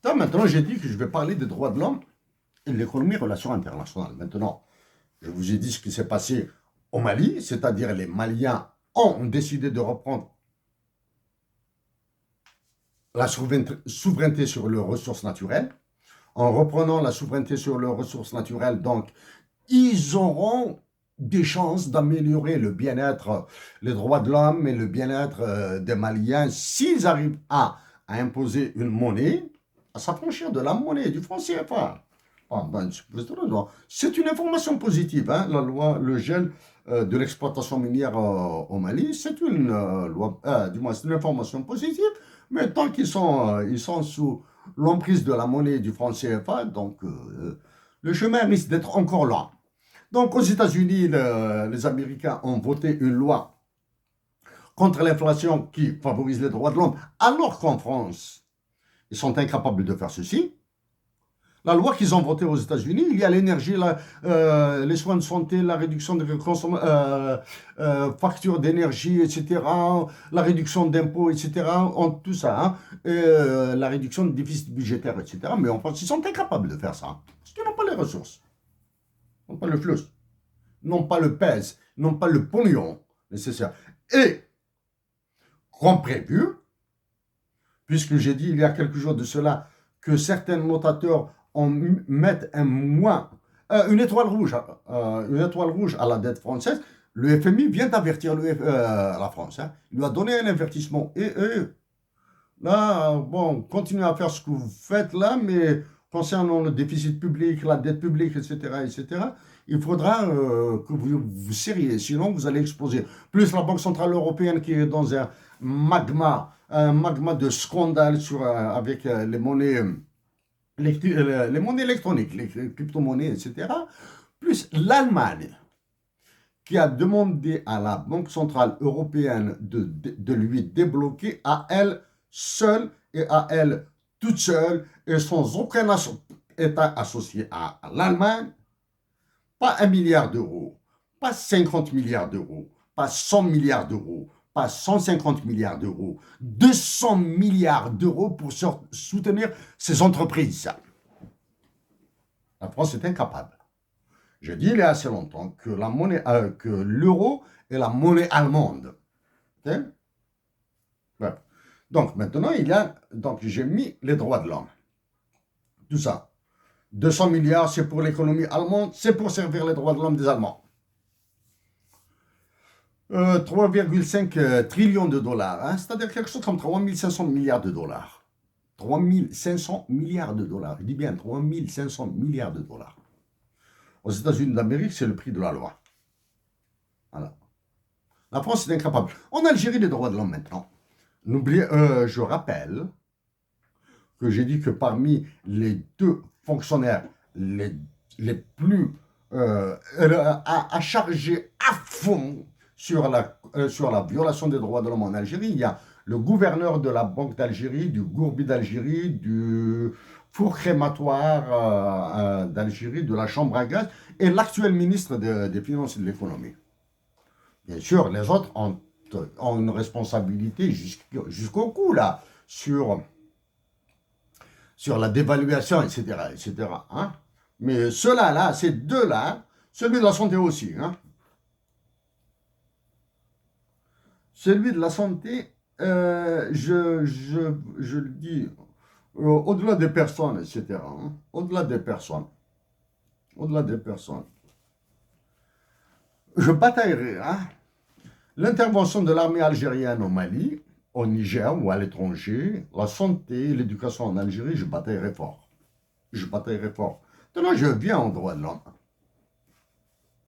Maintenant, j'ai dit que je vais parler des droits de l'homme et de l'économie relations internationales. Maintenant, je vous ai dit ce qui s'est passé au Mali, c'est-à-dire les Maliens ont décidé de reprendre la souveraineté sur leurs ressources naturelles. En reprenant la souveraineté sur leurs ressources naturelles, donc, ils auront des chances d'améliorer le bien-être, les droits de l'homme et le bien-être des Maliens s'ils arrivent à imposer une monnaie, à s'affranchir de la monnaie, du franc CFA. Ah, ben, c'est une information positive, hein, la loi, le gel de l'exploitation minière au Mali, c'est une loi, du moins c'est une information positive, mais tant ils sont sous l'emprise de la monnaie du franc CFA, donc le chemin risque d'être encore lent. Donc aux États-Unis, les Américains ont voté une loi contre l'inflation qui favorise les droits de l'homme, alors qu'en France, ils sont incapables de faire ceci. La loi qu'ils ont votée aux États-Unis, il y a l'énergie, les soins de santé, la réduction des factures d'énergie, etc., la réduction d'impôts, etc., tout ça, hein, la réduction du déficit budgétaire, etc. Mais en France, ils sont incapables de faire ça, parce qu'ils n'ont pas les ressources, n'ont pas le flux, n'ont pas le pèse, n'ont pas le pognon nécessaire. Et, comme prévu, puisque j'ai dit il y a quelques jours de cela que certains notateurs mettent une étoile rouge à la dette française, le FMI vient d'avertir la France. Hein. Il lui a donné un avertissement. Et là, bon, continuez à faire ce que vous faites là, mais concernant le déficit public, la dette publique, etc., il faudra que vous vous serriez, sinon vous allez exploser. Plus la Banque Centrale Européenne qui est dans un magma de scandale avec les monnaies électroniques, les crypto-monnaies, etc. Plus l'Allemagne, qui a demandé à la Banque Centrale Européenne de lui débloquer à elle seule et à elle toute seule et sans aucun État associé à l'Allemagne, pas 1 milliard d'euros, pas 50 milliards d'euros, pas 100 milliards d'euros, pas 150 milliards d'euros, 200 milliards d'euros pour soutenir ces entreprises. La France est incapable. Je dis il y a assez longtemps que que l'euro est la monnaie allemande. Okay? Ouais. Donc maintenant, donc j'ai mis les droits de l'homme. Tout ça. 200 milliards, c'est pour l'économie allemande, c'est pour servir les droits de l'homme des Allemands. 3,5 trillions de dollars, hein, c'est-à-dire quelque chose comme 3500 milliards de dollars. 3500 milliards de dollars, je dis bien 3500 milliards de dollars. Aux États-Unis d'Amérique, c'est le prix de la loi. Voilà. La France est incapable. En Algérie, les droits de l'homme maintenant. Je rappelle que j'ai dit que parmi les deux fonctionnaires les plus à charger à fond sur la violation des droits de l'homme en Algérie, il y a le gouverneur de la Banque d'Algérie, du Gourbi d'Algérie, du four crématoire d'Algérie, de la chambre à gaz, et l'actuel ministre des Finances et de l'économie. Bien sûr, les autres ont une responsabilité jusqu'au cou, là, sur la dévaluation, etc. Hein? Mais ceux-là, ces deux-là, celui de la santé aussi. Hein? Celui de la santé, je le dis, au-delà des personnes, etc. Hein? Au-delà des personnes. Au-delà des personnes. Je bataillerai. Hein? L'intervention de l'armée algérienne au Mali, au Niger ou à l'étranger, la santé, l'éducation en Algérie, je bataillerai fort. Je bataillerai fort. Maintenant, je viens au droit de l'homme.